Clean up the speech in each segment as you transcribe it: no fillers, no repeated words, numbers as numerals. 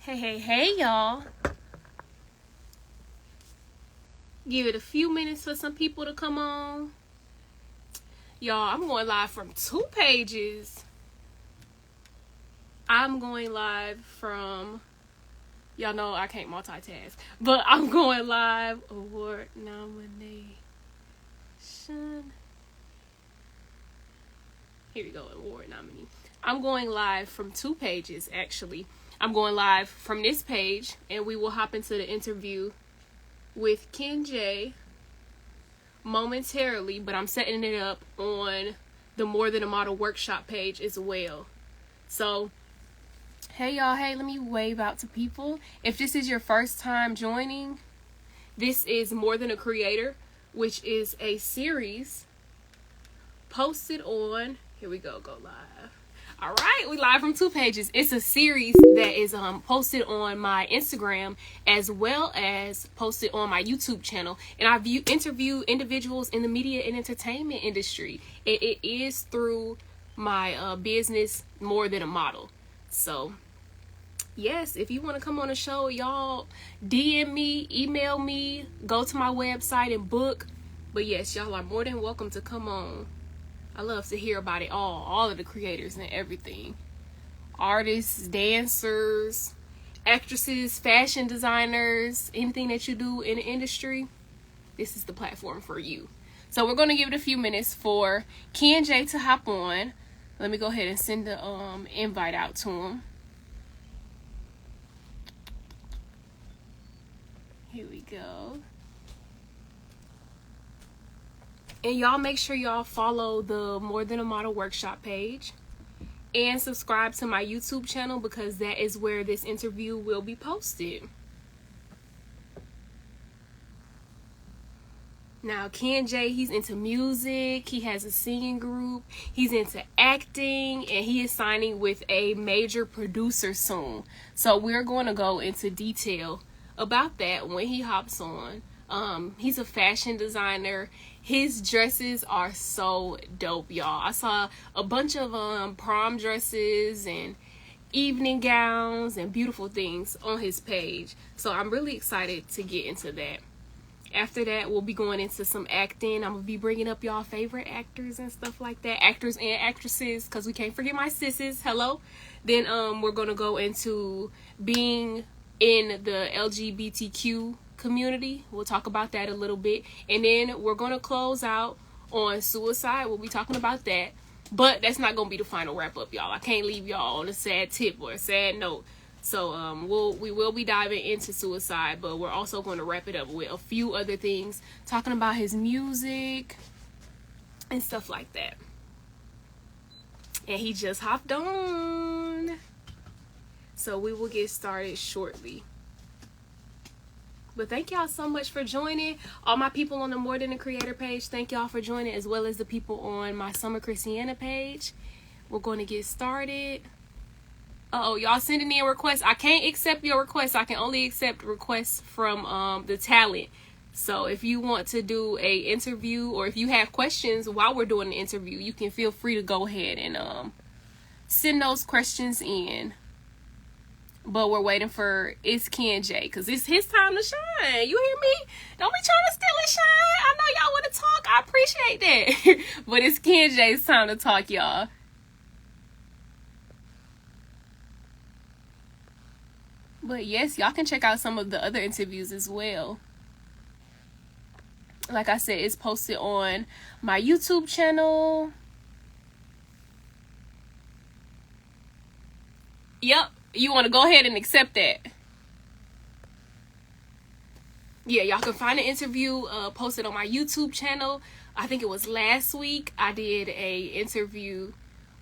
Hey, y'all. Give it a few minutes for some people to come on. Y'all, I'm going live from 2 pages. I'm going live from, y'all know I can't multitask, but I'm going live award nomination. Here we go, award nominee. I'm going live from 2 pages, actually. I'm going live from this page, and we will hop into the interview with Ken J momentarily, but I'm setting it up on the More Than a Model workshop page as well. So, hey y'all, hey, let me wave out to people. If this is your first time joining, this is More Than a Creator, which is a series posted on, here we go live. All right, we live from 2 pages. It's a series that is posted on my Instagram as well as posted on my YouTube channel. And I interview individuals in the media and entertainment industry. It is through my business, More Than a Model. So, yes, if you want to come on the show, y'all DM me, email me, go to my website and book. But yes, y'all are more than welcome to come on. I love to hear about it all of the creators and everything. Artists, dancers, actresses, fashion designers, anything that you do in the industry, this is the platform for you. So we're going to give it a few minutes for Ken J to hop on. Let me go ahead and send the invite out to him. Here we go. And y'all make sure y'all follow the More Than a Model workshop page and subscribe to my YouTube channel because that is where this interview will be posted. Now, Ken J, he's into music, he has a singing group, he's into acting, and he is signing with a major producer soon. So we're going to go into detail about that when he hops on. He's a fashion designer. His dresses are so dope, y'all. I saw a bunch of prom dresses and evening gowns and beautiful things on his page. So I'm really excited to get into that. After that, we'll be going into some acting. I'm going to be bringing up y'all favorite actors and stuff like that. Actors and actresses, because we can't forget my sisters. Hello. Then we're going to go into being in the LGBTQ community. We'll talk about that a little bit. And then we're going to close out on suicide. We'll be talking about that. But that's not going to be the final wrap up, y'all. I can't leave y'all on a sad tip or a sad note. So we will be diving into suicide, but we're also going to wrap it up with a few other things, talking about his music and stuff like that. And he just hopped on. So we will get started shortly. But thank y'all so much for joining. All my people on the More Than a Creator page, thank y'all for joining, as well as the people on my Summer Chrissiana page. We're going to get started. Uh-oh, y'all sending in requests. I can't accept your requests. I can only accept requests from the talent. So if you want to do a interview or if you have questions while we're doing the interview, you can feel free to go ahead and send those questions in. But we're waiting for it's Ken J, because it's his time to shine. You hear me? Don't be trying to steal his shine. I know y'all want to talk. I appreciate that. But it's Ken J's time to talk, y'all. But yes, y'all can check out some of the other interviews as well. Like I said, it's posted on my YouTube channel. Yep. You want to go ahead and accept that. Yeah, y'all can find the interview posted on my YouTube channel. I think it was last week. I did a interview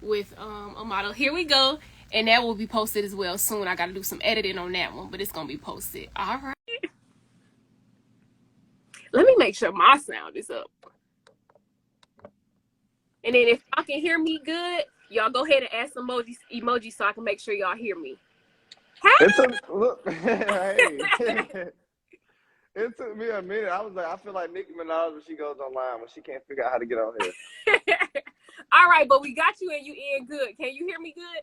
with a model. Here we go. And that will be posted as well soon. I got to do some editing on that one, but it's going to be posted. All right. Let me make sure my sound is up. And then if y'all can hear me good, y'all go ahead and add some emojis so I can make sure y'all hear me. Hey! It took me a minute. I was like, I feel like Nicki Minaj when she goes online when she can't figure out how to get on here. All right, but we got you and you in good. Can you hear me good?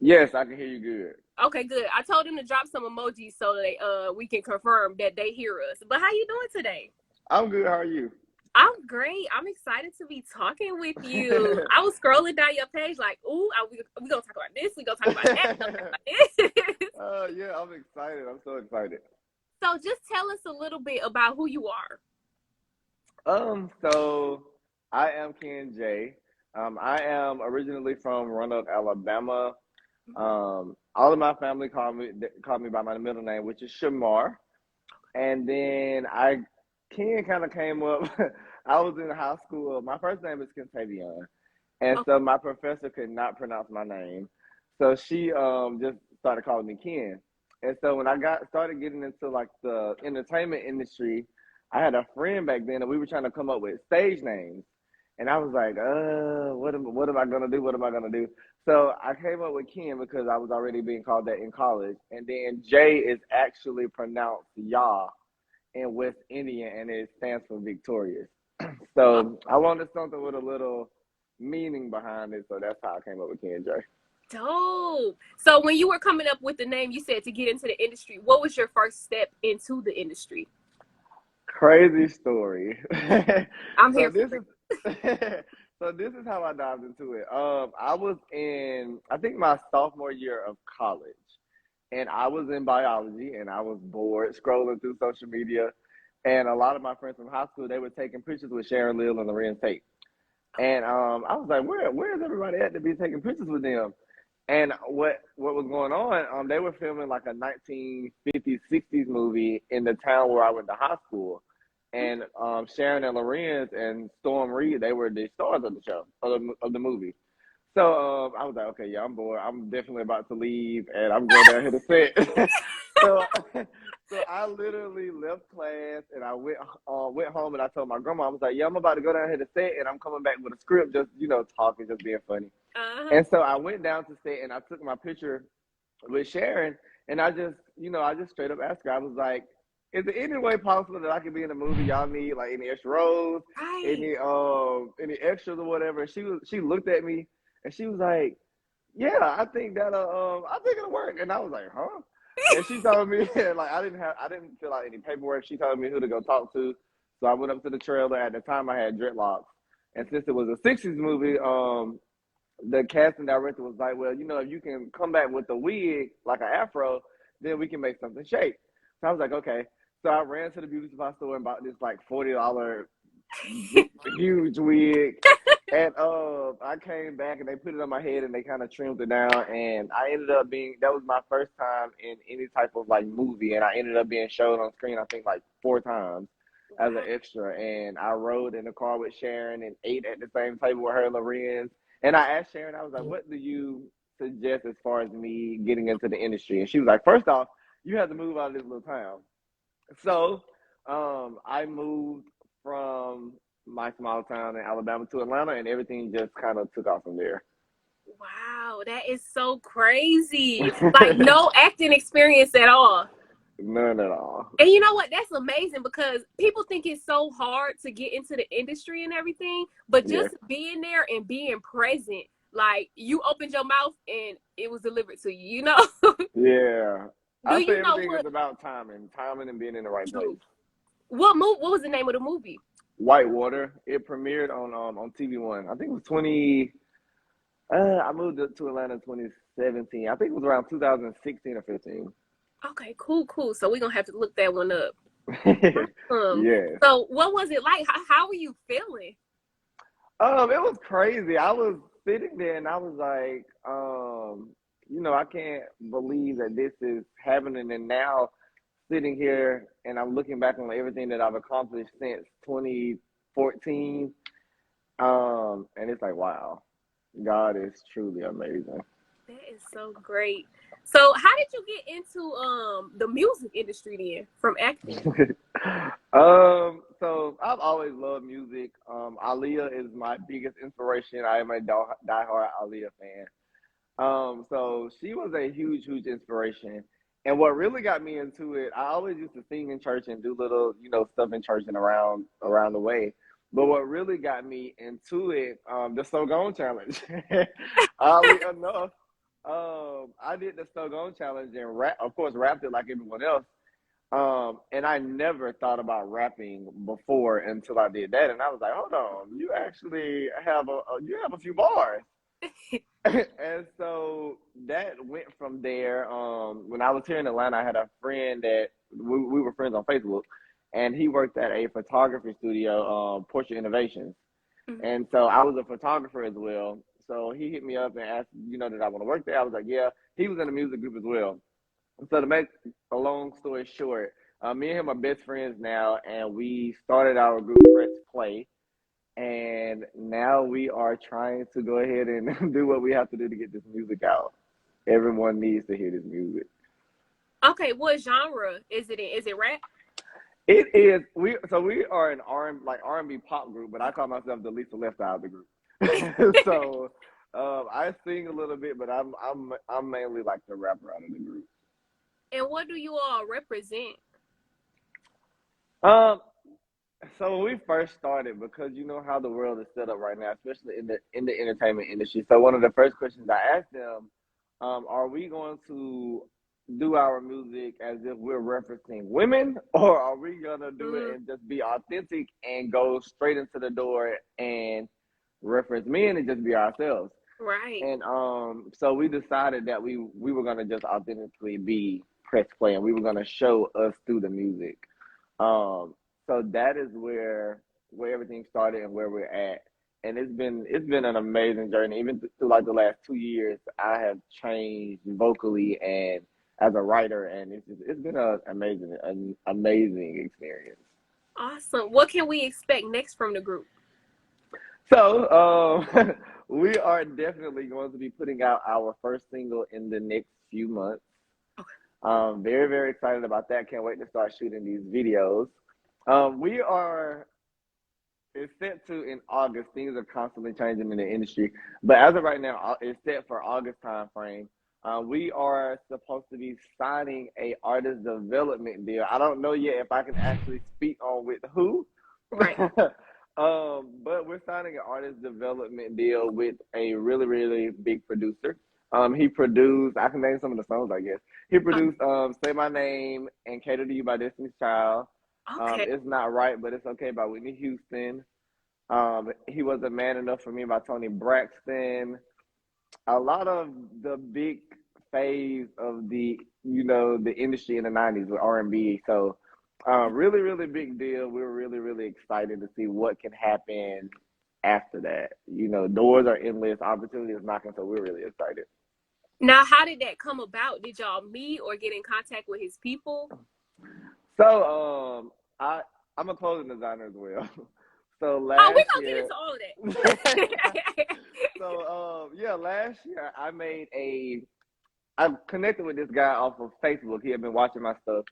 Yes, I can hear you good. Okay, good. I told them to drop some emojis so they we can confirm that they hear us. But how you doing today? I'm good. How are you? I'm great. I'm excited to be talking with you. I was scrolling down your page like, ooh, we gonna talk about this. We gonna talk about that. We gonna talk about this. Yeah, I'm excited. I'm so excited. So just tell us a little bit about who you are. So I am Ken J. I am originally from Roanoke, Alabama. All of my family called me by my middle name, which is Shamar. And then Ken kind of came up. I was in high school. My first name is Kentavion, and Okay. so my professor could not pronounce my name, so she just started calling me Ken. And so when I got started getting into like the entertainment industry, I had a friend back then, and we were trying to come up with stage names. And I was like, what am I gonna do? What am I gonna do? So I came up with Ken because I was already being called that in college. And then J is actually pronounced Yah in West Indian, and it stands for victorious. So I wanted something with a little meaning behind it, so that's how I came up with Ken J. Dope. So when you were coming up with the name, you said to get into the industry. What was your first step into the industry? Crazy story. I'm so here this for it. is so this is how I dived into it. I was in I think my sophomore year of college, and I was in biology, and I was bored scrolling through social media, and a lot of my friends from high school, they were taking pictures with Sharon Lill and Lorenz Tate. And I was like, where's everybody at to be taking pictures with them? And what was going on? They were filming like a 1950s, 60s movie in the town where I went to high school. And Sharon and Lorenz and Storm Reed, they were the stars of the show, of the movie. So I was like, okay, yeah, I'm bored. I'm definitely about to leave, and I'm going down here to set. so, so I literally left class, and I went home, and I told my grandma, I was like, yeah, I'm about to go down here to set, and I'm coming back with a script, just talking, just being funny. Uh-huh. And so I went down to set, and I took my picture with Sharon, and I just straight up asked her. I was like, is there any way possible that I could be in a movie? Y'all need like any extra roles, Right. any extras or whatever. She looked at me, and she was like, yeah, I think it'll work. And I was like, huh? And she told me like I didn't fill out any paperwork. She told me who to go talk to. So I went up to the trailer. At the time I had dreadlocks. And since it was a 60s movie, the casting director was like, well, if you can come back with a wig, like an afro, then we can make something shake. So I was like, okay. So I ran to the beauty supply store and bought this like $40 huge wig. And I came back and they put it on my head and they kind of trimmed it down. And I ended up that was my first time in any type of like movie. And I ended up being showed on screen, I think like 4 times as an Wow. extra. And I rode in the car with Sharon and ate at the same table with her and Lorenz. And I asked Sharon, I was like, what do you suggest as far as me getting into the industry? And she was like, first off, you have to move out of this little town. So I moved from my small town in Alabama to Atlanta, and everything just kind of took off from there. Wow, that is so crazy. Like no acting experience at all. None at all. And you know what? That's amazing because people think it's so hard to get into the industry and everything, but Yeah, just being there and being present, like you opened your mouth and it was delivered to you, you know? yeah. Do I say you know everything is what about timing and being in the right place. what was the name of the movie? Whitewater. It premiered on TV1. I think it was 20. I moved to Atlanta in 2017. I think it was around 2016 or 15. Okay, cool. So we're gonna have to look that one up. Um, Yeah. so what was it like? How were you feeling? It was crazy. I was sitting there and I was like, I can't believe that this is happening. And now sitting here and I'm looking back on everything that I've accomplished since 2014. And it's like, wow, God is truly amazing. That is so great. So how did you get into the music industry then from acting? So I've always loved music. Aaliyah is my biggest inspiration. I am a diehard Aaliyah fan. So she was a huge inspiration. And what really got me into it, I always used to sing in church and do little, stuff in church and around the way. But what really got me into it, the So Gone challenge. Oddly enough, I did the Snow Gone challenge and of course, rapped it like everyone else. And I never thought about rapping before until I did that, and I was like, hold on, you actually have you have a few bars. And so that went from there. When I was here in Atlanta, I had a friend that we were friends on Facebook, and he worked at a photography studio, Portrait Innovations. Mhm. And so I was a photographer as well. So he hit me up and asked, did I want to work there? I was like, yeah. He was in the music group as well. So to make a long story short, me and him are best friends now, and we started our group Press Play, and now we are trying to go ahead and do what we have to do to get this music out. Everyone needs to hear this music. Okay, what genre is it in? Is it rap? It is we are an R&B pop group, but I call myself the Lisa Left Eye of the group. So I sing a little bit, but I'm mainly like the rapper out of the group. And what do you all represent? Um, so when we first started, because you know how the world is set up right now, especially in the entertainment industry. So one of the first questions I asked them, are we going to do our music as if we're referencing women, or are we gonna do it and just be authentic and go straight into the door and reference men and just be ourselves? Right. And so we decided that we were gonna just authentically be Press Play, and we were gonna show us through the music. So that is where everything started and where we're at. And it's been an amazing journey. Even through like the last 2 years, I have changed vocally and as a writer, and it's been an amazing experience. Awesome. What can we expect next from the group? So we are definitely going to be putting out our first single in the next few months. Very, very excited about that. Can't wait to start shooting these videos. It's set to in August. Things are constantly changing in the industry, but as of right now, it's set for August time frame. We are supposed to be signing a artist development deal. I don't know yet if I can actually speak on with who. Right. But we're signing an artist development deal with a really, really big producer. He produced, I can name some of the songs, I guess. He produced Say My Name and Cater to You by Destiny's Child. Okay. It's Not Right, But It's Okay by Whitney Houston. He Was a Man Enough for Me by Tony Braxton. A lot of the big phase of the industry in the 90s with R&B. So really, really big deal. We're really, really excited to see what can happen after that. Doors are endless, opportunity is knocking, so we're really excited. Now, how did that come about? Did y'all meet or get in contact with his people? So I'm a clothing designer as well. So we're last gonna year, get into all of that. so last year I connected with this guy off of Facebook. He had been watching my stuff,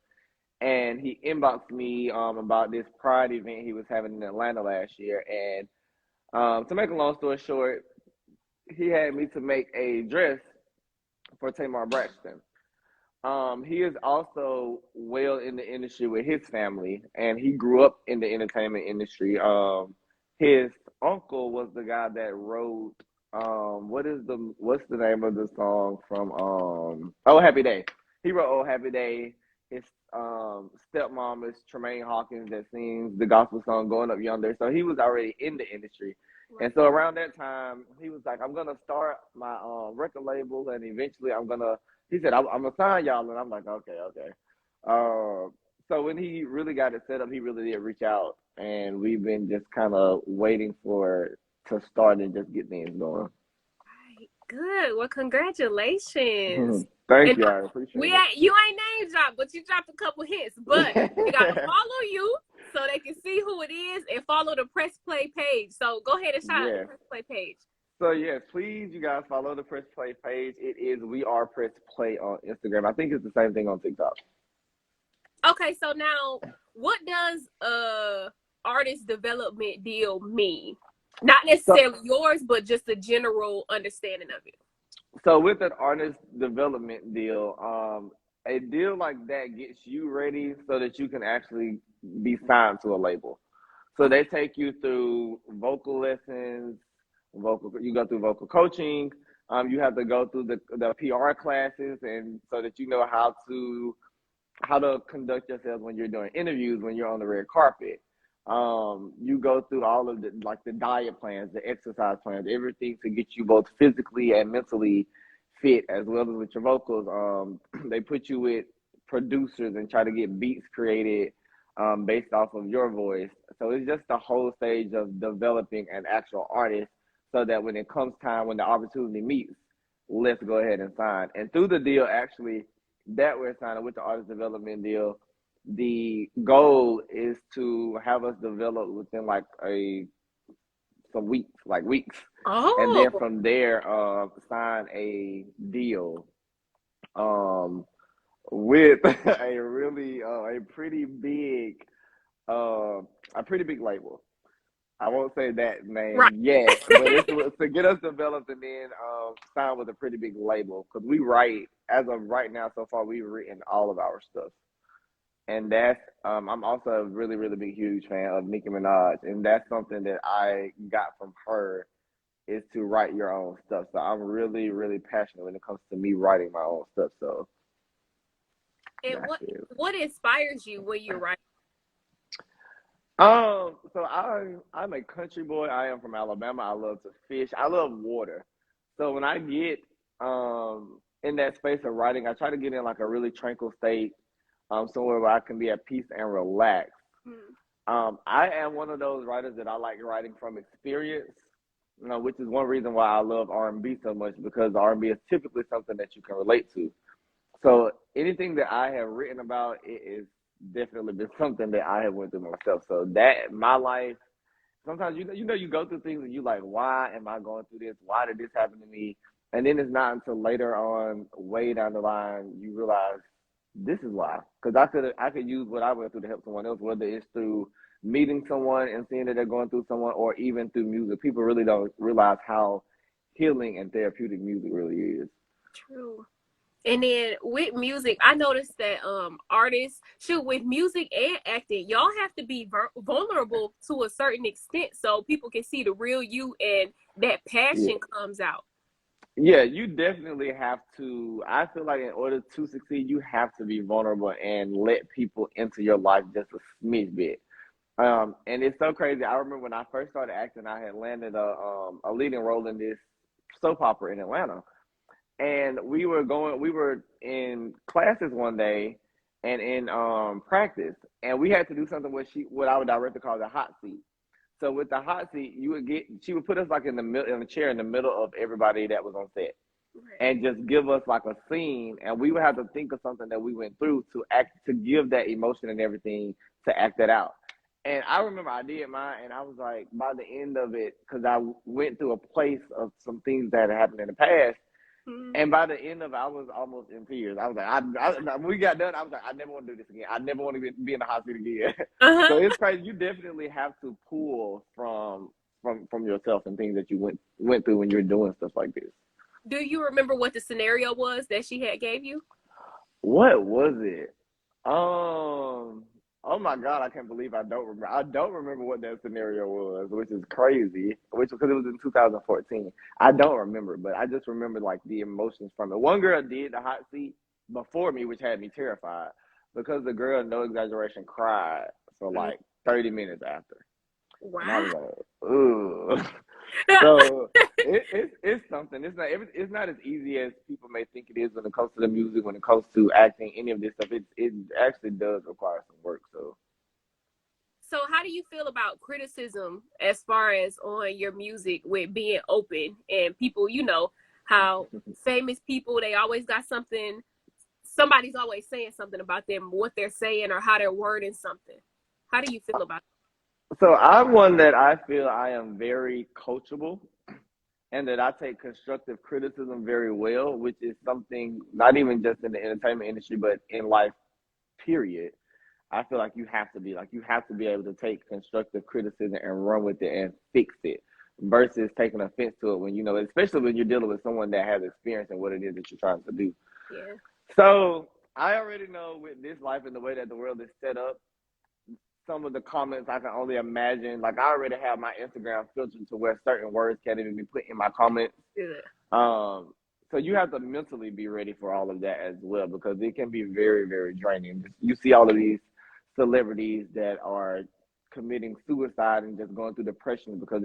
and he inboxed me about this Pride event he was having in Atlanta last year. And to make a long story short, he had me to make a dress for Tamar Braxton. He is also well in the industry with his family, and he grew up in the entertainment industry. His uncle was the guy that wrote what's the name of the song from Oh Happy Day. He wrote Oh Happy Day. His stepmom is Tremaine Hawkins that sings the gospel song Going Up Yonder. So he was already in the industry. Right. And so around that time, he was like, I'm gonna start my record label, and eventually he said, I'm gonna sign y'all, and I'm like, okay. So when he really got it set up, he really did reach out, and we've been just kind of waiting to start and just get things going. Good. Well, congratulations. Thank you. I appreciate it. You ain't name dropped, but you dropped a couple hits. But they gotta follow you so they can see who it is and follow the Press Play page. So go ahead and shout out the Press Play page. So yes, please, you guys follow the Press Play page. It is We Are Press Play on Instagram. I think it's the same thing on TikTok. Okay, so now what does artist development deal mean? Not necessarily yours, but just a general understanding of it. So with an artist development deal, a deal like that gets you ready so that you can actually be signed to a label. So they take you through vocal lessons, you go through vocal coaching, You have to go through the PR classes, and so that you know how to conduct yourself when you're doing interviews, when you're on the red carpet. You go through all of the diet plans, the exercise plans, everything to get you both physically and mentally fit, as well as with your vocals. They put you with producers and try to get beats created based off of your voice. So it's just the whole stage of developing an actual artist, so that when it comes time, when the opportunity meets, let's go ahead and sign. And through the deal, actually, that we're signing with the artist development deal, the goal is to have us develop within like some weeks, and Oh, then from there, sign a deal um, with uh, a pretty big label. I won't say that right. name yet, but it's to get us developed and then sign with a pretty big label, because we write, as of right now, so far we've written all of our stuff. And that's I'm also a really, really big, huge fan of Nicki Minaj, and that's something that I got from her, is to write your own stuff. So I'm really, really passionate when it comes to me writing my own stuff. So And that's it. what inspires you when you write? So I'm a country boy. I am from Alabama. I love to fish. I love water. So when I get in that space of writing, I try to get in like a really tranquil state, somewhere where I can be at peace and relax. Hmm. I am one of those writers that I like writing from experience, which is one reason why I love R&B so much, because R&B is typically something that you can relate to. So anything that I have written about, it is definitely been something that I have went through myself. So that my life, sometimes you go through things and you like, why am I going through this? Why did this happen to me? And then it's not until later on, way down the line, you realize this is why. Because I could use what I went through to help someone else, whether it's through meeting someone and seeing that they're going through someone, or even through music. People really don't realize how healing and therapeutic music really is. True. And then with music, I noticed that artists should, with music and acting, y'all have to be vulnerable to a certain extent so people can see the real you and that Yeah. passion comes out. Yeah, you definitely have to. I feel like in order to succeed, you have to be vulnerable and let people into your life just a smidge bit. And it's so crazy. I remember when I first started acting, I had landed a leading role in this soap opera in Atlanta, and we were in classes one day, and in practice, and we had to do something what our director called a hot seat. So with the hot seat, she would put us like in the middle, in a chair in the middle of everybody that was on set, Right. and just give us like a scene, and we would have to think of something that we went through to give that emotion and everything, to act that out. And I remember I did mine, and I was like, by the end of it, because I went through a place of some things that had happened in the past, Mm-hmm. and by the end of it, I was almost in tears. I was like, when we got done, I was like, I never want to do this again. I never want to be in the hospital again. So Uh-huh. it's crazy. You definitely have to pull from yourself and things that you went through when you're doing stuff like this. Do you remember what the scenario was that she had gave you? What was it? Um, oh my God, I can't believe I don't remember. I don't remember what that scenario was, which is crazy. Which because it was in 2014. I don't remember, but I just remember like the emotions from it. One girl did the hot seat before me, which had me terrified, because the girl, no exaggeration, cried for Mm. like 30 minutes after, and I Wow. was like, ooh. So it's something. It's not as easy as people may think it is when it comes to the music, when it comes to acting, any of this stuff. It actually does require some work. So So how do you feel about criticism as far as on your music with being open and people, how famous people, they always got something, somebody's always saying something about them, what they're saying or how they're wording something. How do you feel about I'm one that I feel I am very coachable, and that I take constructive criticism very well, which is something not even just in the entertainment industry, but in life, period. I feel like you have to be able to take constructive criticism and run with it and fix it, versus taking offense to it when you know, especially when you're dealing with someone that has experience in what it is that you're trying to do. it? Yeah. So I already know with this life and the way that the world is set up, some of the comments I can only imagine. Like I already have my Instagram filtered to where certain words can't even be put in my comments. Good. So you have to mentally be ready for all of that as well, because it can be very, very draining. You see all of these celebrities that are committing suicide and just going through depression because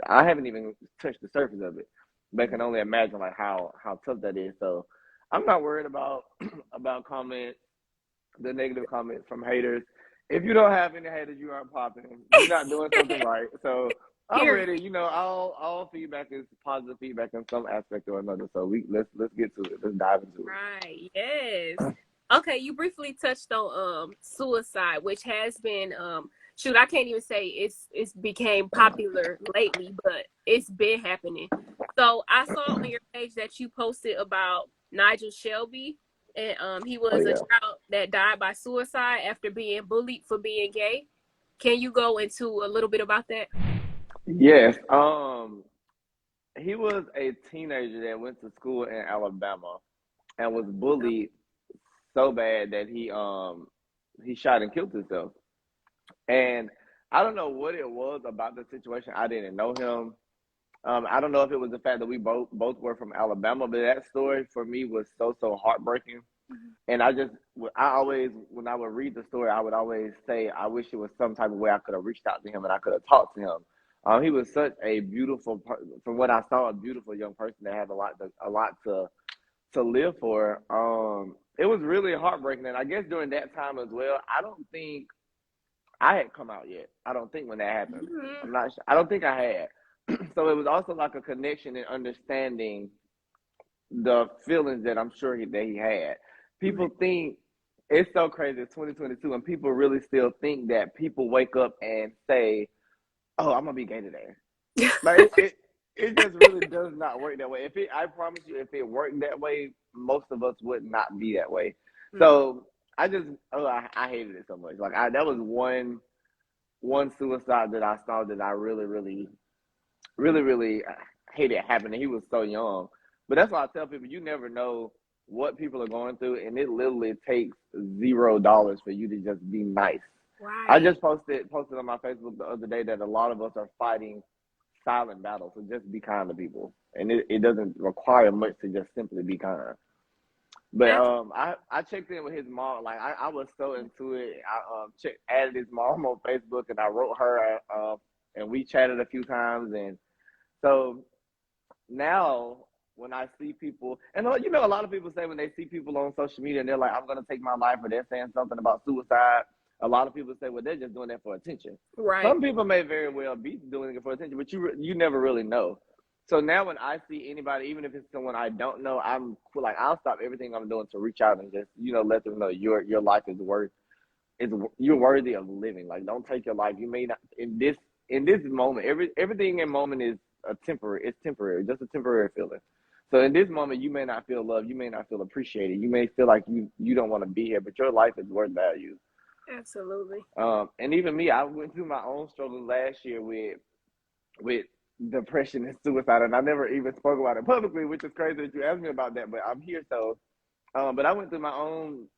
I haven't even touched the surface of it, but I can only imagine like how tough that is. So I'm not worried about about comments, the negative comments from haters. If you don't have any haters, you aren't popping. You're not doing something right. So I'm Period. ready. You know, all feedback is positive feedback in some aspect or another. So let's get to it. Let's dive into it. Right. Yes. Okay, you briefly touched on suicide, which has been shoot, I can't even say it's became popular lately, but it's been happening. So I saw on your page that you posted about Nigel Shelby, and he Oh was a yeah. child that died by suicide after being bullied for being gay. Can you go into a little bit about that? Yes. He was a teenager that went to school in Alabama and was bullied so bad that he shot and killed himself. And I don't know what it was about the situation. I didn't know him. I don't know if it was the fact that we both were from Alabama, but that story for me was so heartbreaking. And I always, when I would read the story, I would always say, I wish it was some type of way I could have reached out to him and I could have talked to him. He was such a beautiful, from what I saw, a beautiful young person that had a lot to live for. It was really heartbreaking, and I guess during that time as well, I don't think I had come out yet. I don't think when that happened. Mm-hmm. I'm not sure. I don't think I had. So it was also like a connection and understanding the feelings that I'm sure that he had. People think it's so crazy. It's 2022, and people really still think that people wake up and say, "Oh, I'm gonna be gay today." Like it just really does not work that way. I promise you, if it worked that way, most of us would not be that way. So I hated it so much. Like that was one suicide that I saw that I really hated happening. He was so young, but that's why I tell people you never know what people are going through, and it literally takes $0 for you to just be nice. I Right. just posted on my Facebook the other day that a lot of us are fighting silent battles, so just be kind to people, and it doesn't require much to just simply be kind. But I checked in with his mom. Like I was so into it. I added his mom on Facebook, and I wrote her, and we chatted a few times. And so now when I see people, and you know, a lot of people say when they see people on social media and they're like, "I'm gonna take my life," or they're saying something about suicide. A lot of people say, "Well, they're just doing that for attention." Right. Some people may very well be doing it for attention, but you never really know. So now when I see anybody, even if it's someone I don't know, I'm like, I'll stop everything I'm doing to reach out and just let them know your life is worth is you're worthy of living. Like, don't take your life. You may not in this moment. Everything in moment is It's temporary, just a temporary feeling. So in this moment, you may not feel love. You may not feel appreciated. You may feel like you don't want to be here, but your life is worth value. Absolutely. And even me, I went through my own struggles last year with depression and suicide, and I never even spoke about it publicly, which is crazy that you asked me about that. But I'm here, so. But I went through my own,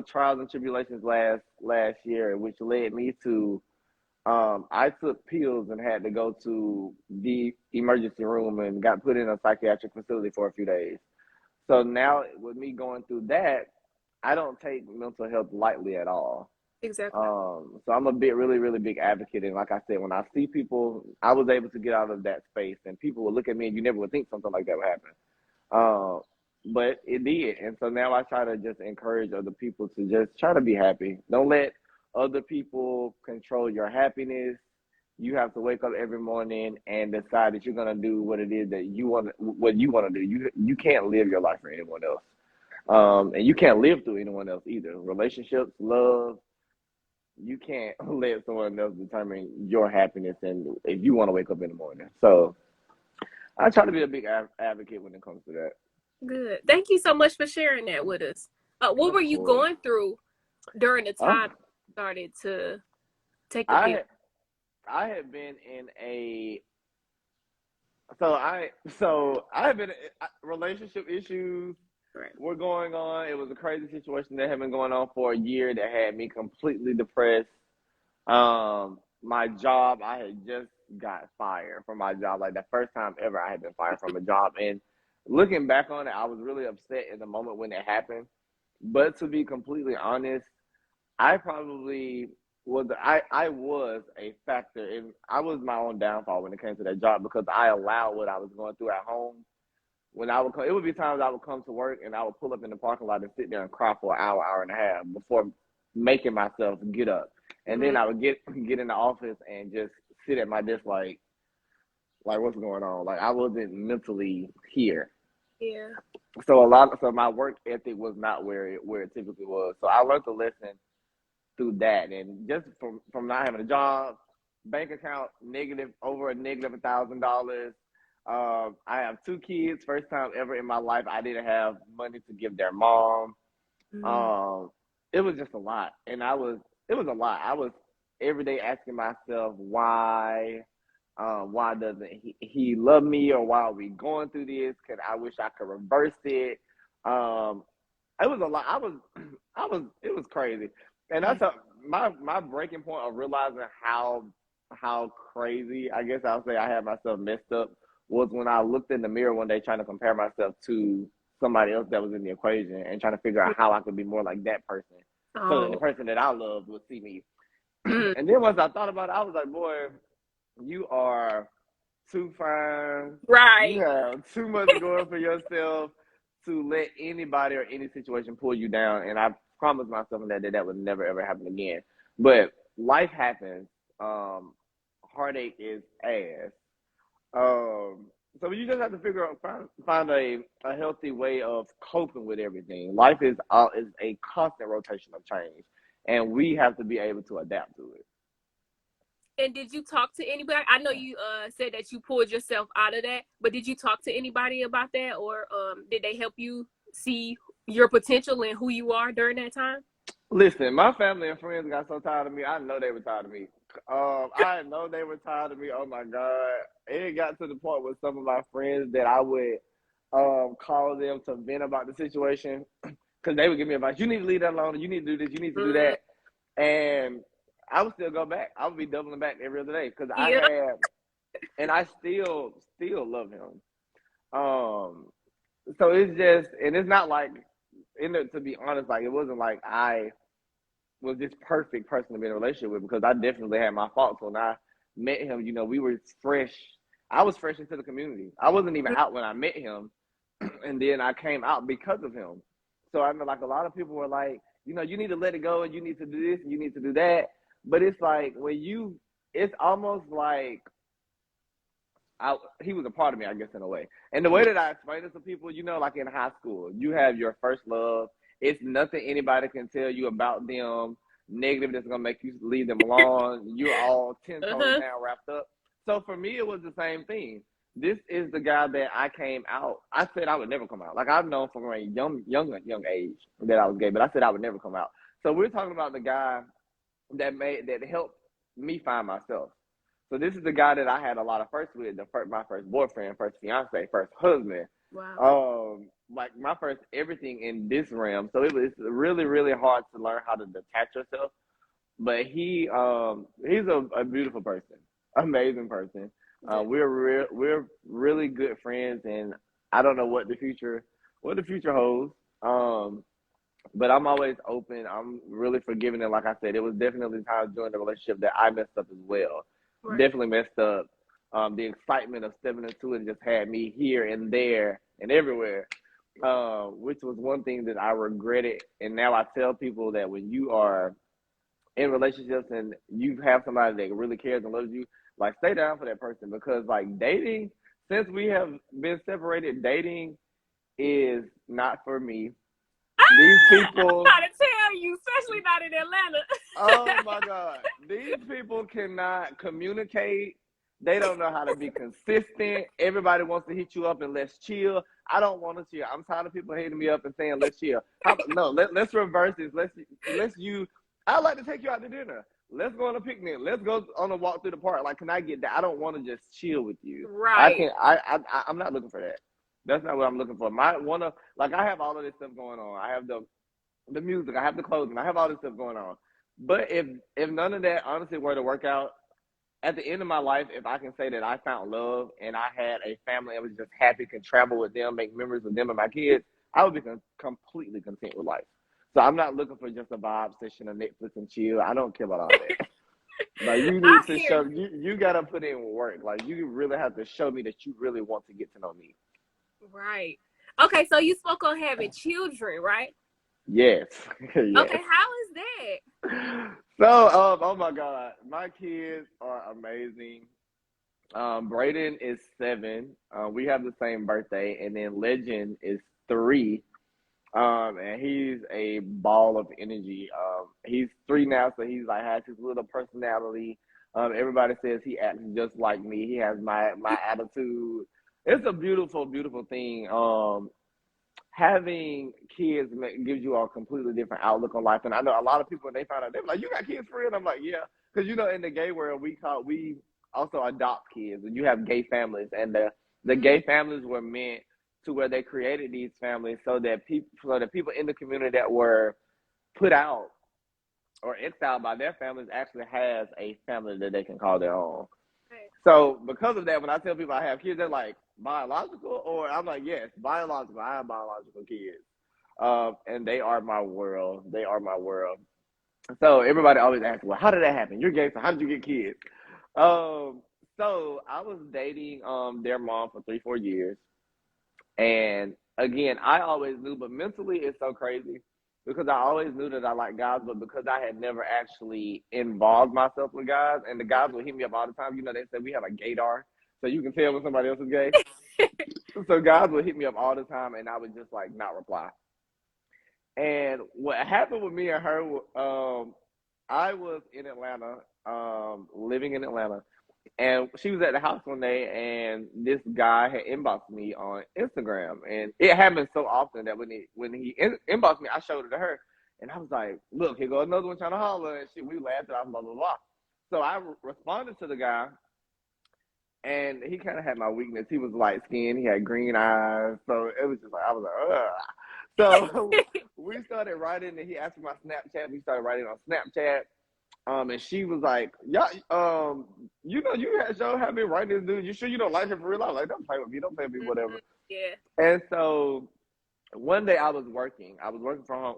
trials and tribulations last year, which led me to I took pills and had to go to the emergency room and got put in a psychiatric facility for a few days. So now with me going through that, I don't take mental health lightly at all. Exactly. So I'm a really big advocate. And like I said, when I see people, I was able to get out of that space, and people would look at me and you never would think something like that would happen. Um, but it did. And so now I try to just encourage other people to just try to be happy. Don't let other people control your happiness. You have to wake up every morning and decide that you're gonna do what it is that what you want to do. You can't live your life for anyone else. And you can't live through anyone else either. Relationships, love, you can't let someone else determine your happiness and if you want to wake up in the morning. So I try to be a big advocate when it comes to that. Good. Thank you so much for sharing that with us. What were Of you course. going through during the Uh, time you started to take the pill? I I had been in a so I have been relationship issues Right. were going on. It was a crazy situation that had been going on for a year that had me completely depressed. my job, I had just got fired from my job. Like the first time ever I had been fired from a job. And looking back on it, I was really upset in the moment when it happened. But to be completely honest, I probably I was a factor in I was my own downfall when it came to that job because I allowed what I was going through at home. When I would come, it would be times I would come to work and I would pull up in the parking lot and sit there and cry for an hour, hour and a half before making myself get up. And then I would get in the office and just sit at my desk like what's going on? Like I wasn't mentally here. Yeah. So my work ethic was not where it typically was. So I learned the lesson through that, and just from not having a job, bank account negative over a negative $1,000. I have two kids. First time ever in my life I didn't have money to give their mom. Um, it was just a lot, and it was a lot. I was every day asking myself why doesn't he love me, or why are we going through this? Cause I wish I could reverse it. Um, it was a lot. It was crazy. And that's my breaking point of realizing how crazy, I guess I'll say, I had myself messed up was when I looked in the mirror one day trying to compare myself to somebody else that was in the equation and trying to figure out how I could be more like that person. So that the person that I loved would see me. And then once I thought about it, I was like, boy, you are too fine. Right. You have too much going for yourself to let anybody or any situation pull you down. And I promised myself that would never ever happen again. But life happens. Heartache is ass. So you just have to figure out find a healthy way of coping with everything. Life is a constant rotation of change, and we have to be able to adapt to it. And did you talk to anybody? I know you said that you pulled yourself out of that, but did you talk to anybody about that, or did they help you see your potential and who you are during that time? Listen, my family and friends got so tired of me. I know they were tired of me. I know they were tired of me. Oh my God. It got to the point with some of my friends that I would call them to vent about the situation because they would give me advice. You need to leave that alone. You need to do this. You need to do that. And I would still go back. I would be doubling back every other day because I still love him. So it's just, and it's not like, to be honest, like it wasn't like I was this perfect person to be in a relationship with because I definitely had my faults. When I met him, we were fresh. I was fresh into the community. I wasn't even out when I met him, and then I came out because of him. So I know, like, a lot of people were like, you need to let it go, and you need to do this, and you need to do that. But it's like it's almost like he was a part of me, I guess, in a way. And the way that I explain it to people, like in high school, you have your first love. It's nothing anybody can tell you about them negative that's going to make you leave them alone. You're all 10 toes down, wrapped up. So for me, it was the same thing. This is the guy that I came out. I said I would never come out. Like, I've known from a young age that I was gay, but I said I would never come out. So we're talking about the guy that helped me find myself. So this is the guy that I had a lot of firsts with, my first boyfriend, first fiance, first husband. Wow. Like my first everything in this realm. So it's really, really hard to learn how to detach yourself. But he's a beautiful person, amazing person. We're really good friends, and I don't know what the future holds. But I'm always open. I'm really forgiving, and like I said, it was definitely times during the relationship that I messed up as well. Right. Definitely messed up. The excitement of stepping into it just had me here and there and everywhere, which was one thing that I regretted. And now I tell people that when you are in relationships and you have somebody that really cares and loves you, like, stay down for that person, because like dating, since we have been separated, dating is not for me. These people, I'm trying to tell you, especially not in Atlanta. Oh my God. These people cannot communicate. They don't know how to be consistent. Everybody wants to hit you up and let's chill. I don't want to chill. I'm tired of people hitting me up and saying let's chill. Let's reverse this. I'd like to take you out to dinner. Let's go on a picnic. Let's go on a walk through the park. Like, can I get that? I don't want to just chill with you. Right. I'm not looking for that. That's not what I'm looking for. I have all of this stuff going on. I have the music, I have the clothing, I have all this stuff going on. But if none of that honestly were to work out, at the end of my life, if I can say that I found love and I had a family that was just happy, can travel with them, make memories with them and my kids, I would be completely content with life. So I'm not looking for just a vibe session of Netflix and chill. I don't care about all that. Like, you I need to hear show, you. you gotta put in work. Like, you really have to show me that you really want to get to know me. Right. Okay, so you spoke on having children, right? Yes. Okay, Yes. how is that? So, oh my God, my kids are amazing. Braden is 7. We have the same birthday, and then Legend is 3. And he's a ball of energy. He's 3 now, so he's like has his little personality. Everybody says he acts just like me. He has my attitude. It's a beautiful, beautiful thing. Having kids gives you a completely different outlook on life. And I know a lot of people when they find out they're like, "You got kids for real?" And I'm like, "Yeah," because in the gay world we also adopt kids, and you have gay families, and the gay families were meant to where they created these families so that people in the community that were put out or exiled by their families actually has a family that they can call their own. Right. So because of that, when I tell people I have kids, they're like, biological? Or I'm like, yes, biological. I have biological kids. And they are my world. They are my world. So everybody always asks, well, how did that happen? You're gay, so how did you get kids? Um, so I was dating their mom for 3-4 years. And again, I always knew, but mentally it's so crazy because I always knew that I liked guys, but because I had never actually involved myself with guys, and the guys would hit me up all the time. They said we have a gaydar, so you can tell when somebody else is gay. So guys would hit me up all the time, and I would just like not reply. And what happened with me and her, I was in Atlanta, living in Atlanta, and she was at the house one day, and this guy had inboxed me on Instagram, and it happened so often that when he inboxed me, I showed it to her, and I was like, "Look, here goes another one trying to holler," and we laughed it off, blah blah blah. So I responded to the guy, and he kind of had my weakness. He was light skinned, he had green eyes, so it was just like I was like, ugh. So we started writing, and he asked for my Snapchat. We started writing on Snapchat. And she was like, "Yeah, you have been writing this dude. You sure you don't like him for real?" I was like, "Don't play with me. Don't play with me, Mm-hmm. whatever." Yeah. And so one day I was working. I was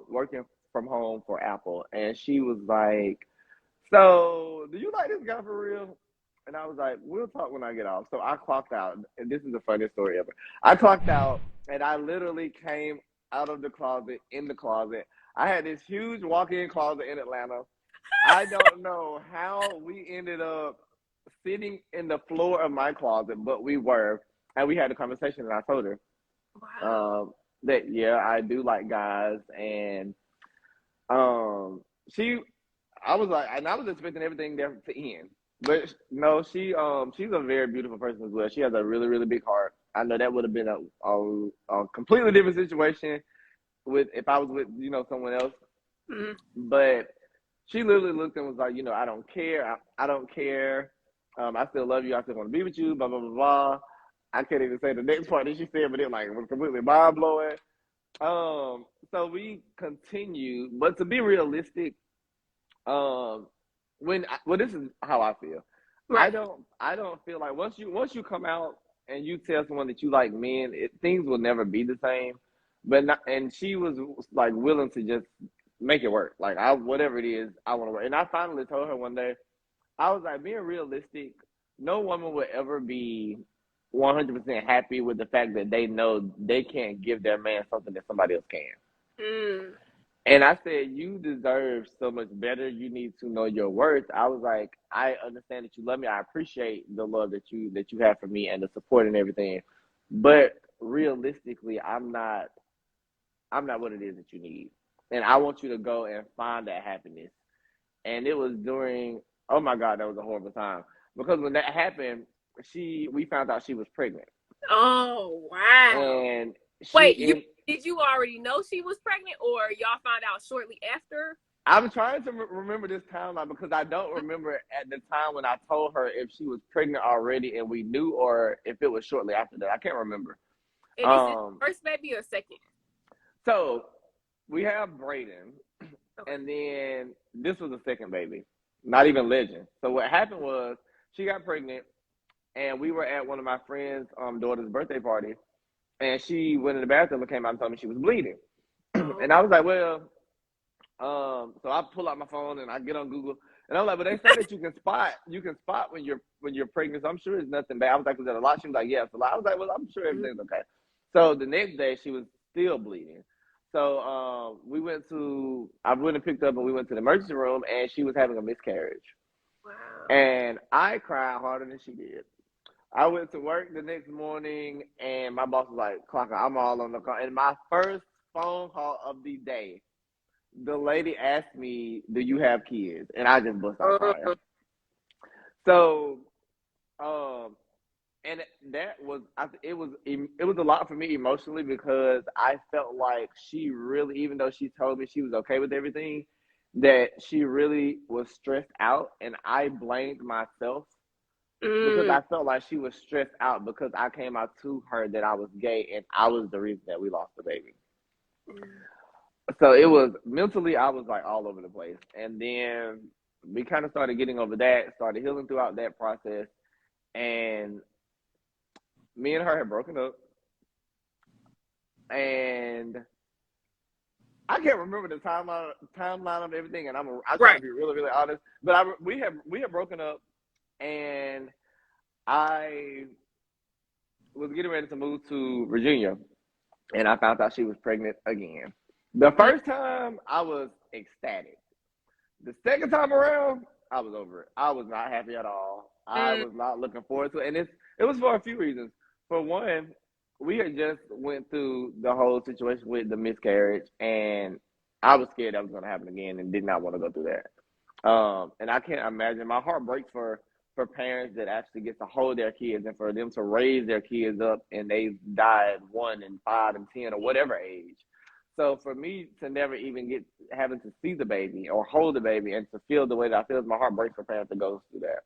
working from home for Apple, and she was like, "So, do you like this guy for real?" And I was like, "We'll talk when I get off." So I clocked out, and this is the funniest story ever. I clocked out, and I literally came out of the closet in the closet. I had this huge walk-in closet in Atlanta. I don't know how we ended up sitting in the floor of my closet, but we were, and we had a conversation, and I told her Wow. um, that yeah, I do like guys, and um, she, I was like, and I was expecting everything there to end, but no, she's a very beautiful person as well. She has a really, really big heart. I know that would have been a completely different situation with if I was with someone else, Mm-hmm. but she literally looked and was like, I don't care. I don't care. I still love you. I still want to be with you. Blah blah blah blah. I can't even say the next part that she said, but it was completely mind blowing. So we continue, but to be realistic, um, this is how I feel. I Right. don't I don't feel like once you come out and you tell someone that you like men, things will never be the same. But not, and she was like willing to just make it work. Like I whatever it is, I want to work. And I finally told her one day, I was like, being realistic, no woman would ever be 100% happy with the fact that they know they can't give their man something that somebody else can. Mm. And I said, you deserve so much better. You need to know your worth. I was like, I understand that you love me. I appreciate the love that you have for me and the support and everything. But realistically, I'm not what it is that you need. And I want you to go and find that happiness. And it was during, oh my God, that was a horrible time. Because when that happened, we found out she was pregnant. Oh wow. And Wait, she did you already know she was pregnant, or y'all found out shortly after? I'm trying to remember this timeline because I don't remember at the time when I told her if she was pregnant already and we knew, or if it was shortly after that. I can't remember. And is it Um, first baby or second? so we have Braden, Okay. and then this was the second baby, not even Legend. So what happened was she got pregnant, and we were at one of my friend's daughter's birthday party, and she went in the bathroom and came out and told me she was bleeding. Oh, And I was like, well, so I pull out my phone and I get on Google, and I'm like, but they say that you can spot when you're pregnant. So I'm sure it's nothing bad. I was like, was that a lot? She was like, yeah, it's a lot. I was like, well, I'm sure everything's okay. So the next day she was still bleeding. So I went and picked up, and we went to the emergency room, and she was having a miscarriage. wow. And I cried harder than she did. I went to work the next morning, and my boss was like, "Clocker, I'm all on the call." And my first phone call of the day, the lady asked me, "Do you have kids?" And I just bust out crying. Uh, So, um, and that was, it was a lot for me emotionally, because I felt like she really, even though she told me she was okay with everything, that she really was stressed out, and I blamed myself because mm, I felt like she was stressed out because I came out to her that I was gay, and I was the reason that we lost the baby. mm, So it was mentally, I was like all over the place. And then we kind of started getting over that, started healing throughout that process. And me and her had broken up. And I can't remember the timeline of everything. And I try to right. be really, really honest. But we had broken up, and I was getting ready to move to Virginia, and I found out she was pregnant again. The Mm, first time I was ecstatic. The second time around, I was over it. I was not happy at all. I mm, was not looking forward to it, and it was for a few reasons. For one, we had just went through the whole situation with the miscarriage, and I was scared that was going to happen again, and did not want to go through that. And I can't imagine. My heart breaks for parents that actually get to hold their kids, and for them to raise their kids up, and they die at 1 and 5 and 10 or whatever age. So for me to never even get having to see the baby or hold the baby and to feel the way that I feel, my heart breaks for parents that goes through that.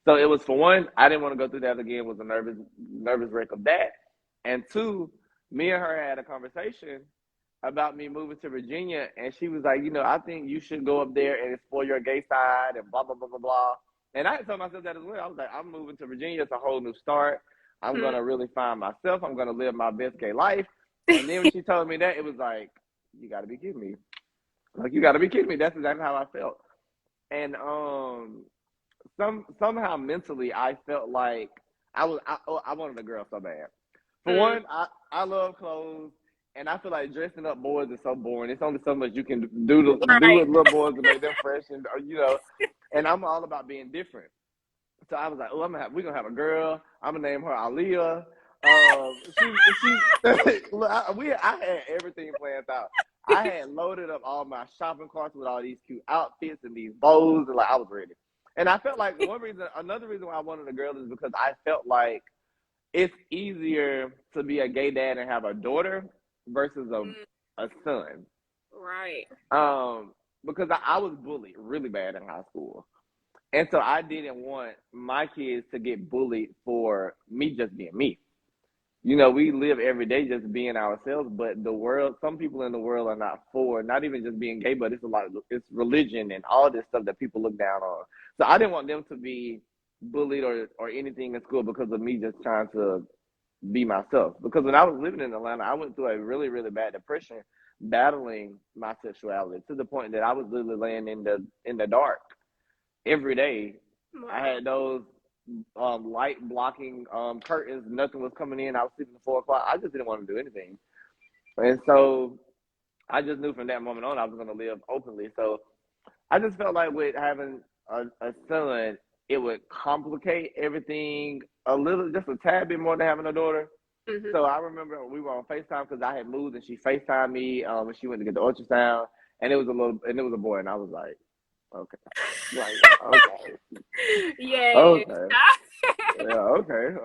So it was, for one, I didn't want to go through that again. Was a nervous wreck of that, and two, me and her had a conversation about me moving to Virginia, and she was like, I think you should go up there and explore your gay side and blah blah blah blah blah. And I told myself that as well. I was like, I'm moving to Virginia. It's a whole new start. I'm mm. gonna really find myself. I'm gonna live my best gay life. And then when she told me that, it was like, you got to be kidding me. Like, you got to be kidding me. That's exactly how I felt. And somehow mentally, I felt like I wanted a girl so bad. For Mm, one, I love clothes, and I feel like dressing up boys is so boring. It's only so much you can do right. with little boys to make them fresh, and. And I'm all about being different. So I was like, oh, we're gonna have a girl. I'm gonna name her Aaliyah. She look, I had everything planned out. I had loaded up all my shopping carts with all these cute outfits and these bows, and like I was ready. And I felt like another reason why I wanted a girl is because I felt like it's easier to be a gay dad and have a daughter versus Mm, a son. right. Um, because I was bullied really bad in high school. And so I didn't want my kids to get bullied for me just being me. We live every day just being ourselves, but some people in the world are not for not even just being gay, but it's religion and all this stuff that people look down on. So I didn't want them to be bullied or anything in school because of me just trying to be myself. Because when I was living in Atlanta, I went through a really, really bad depression battling my sexuality to the point that I was literally laying in the dark every day. I Wow. had those light blocking curtains. Nothing was coming in. I was sleeping at 4 o'clock. I just didn't want to do anything, and so I just knew from that moment on I was going to live openly. So I just felt like with having a son, it would complicate everything a little, just a tad bit more than having a daughter. Hmm. So I remember we were on FaceTime because I had moved, and she FaceTimed me when she went to get the ultrasound, and it was a boy, and I was like, okay, like okay, Yes. okay. Yeah, okay.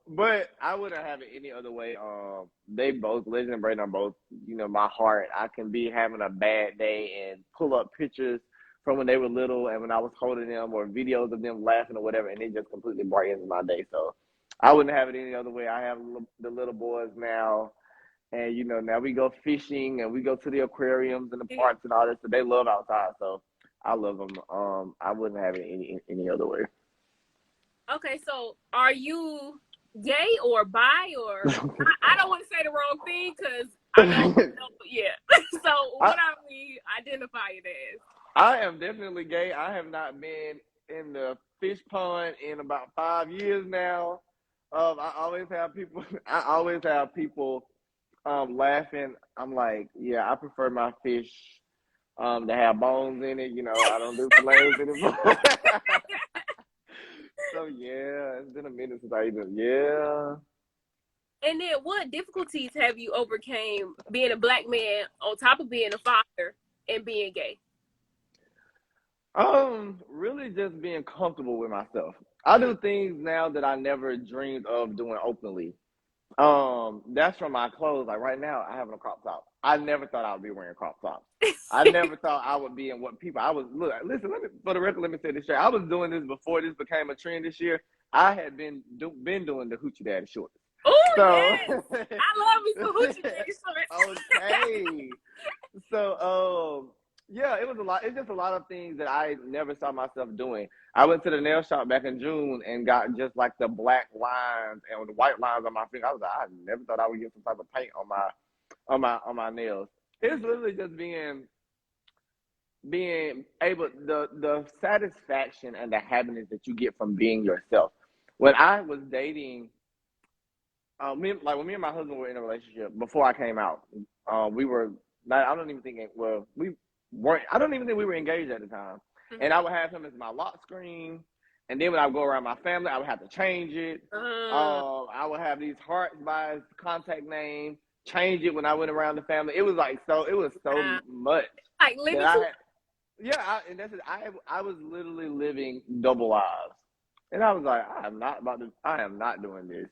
But I wouldn't have it any other way. They both, Legend and Brayden are both, my heart. I can be having a bad day and pull up pictures from when they were little and when I was holding them, or videos of them laughing or whatever, and it just completely brightens my day. So I wouldn't have it any other way. I have the little boys now, and now we go fishing and we go to the aquariums and the parks and all this. So they love outside. So I love them. I wouldn't have it any other way. Okay, so are you gay or bi or I don't want to say the wrong thing because I know, yeah. So I what are we identifying as? I am definitely gay. I have not been in the fish pond in about 5 years now. I always have people. I always have people laughing. I'm like, yeah, I prefer my fish to have bones in it. You know, I don't do fillets anymore. So yeah, it's been a minute since I even yeah. And then what difficulties have you overcame being a black man on top of being a father and being gay? Really just being comfortable with myself. I do things now that I never dreamed of doing openly. That's from my clothes. Like right now, I have a crop top. I never thought I would be wearing crop tops. I never thought I would be in what people. I was look. Listen, for the record, let me say this straight. I was doing this before this became a trend this year. I had been doing the hoochie daddy shorts. Oh So yes, I love me some hoochie daddy shorts. okay. So yeah, it was a lot. It's just a lot of things that I never saw myself doing. I went to the nail shop back in June and got just like the black lines and the white lines on my finger. I was like, I never thought I would get some type of paint on my nails. It's literally just being able the satisfaction and the happiness that you get from being yourself. When I was dating, when me and my husband were in a relationship before I came out, we were not. I don't even think. Well, we weren't. I don't even think we were engaged at the time. Mm-hmm. And I would have him as my lock screen, and then when I would go around my family, I would have to change it. I would have these hearts by his contact name, change it when I went around the family. It was like so. It was so much like that living I too. had. Yeah, and that's it. I was literally living double lives, and I was like, I am not about to. I am not doing this.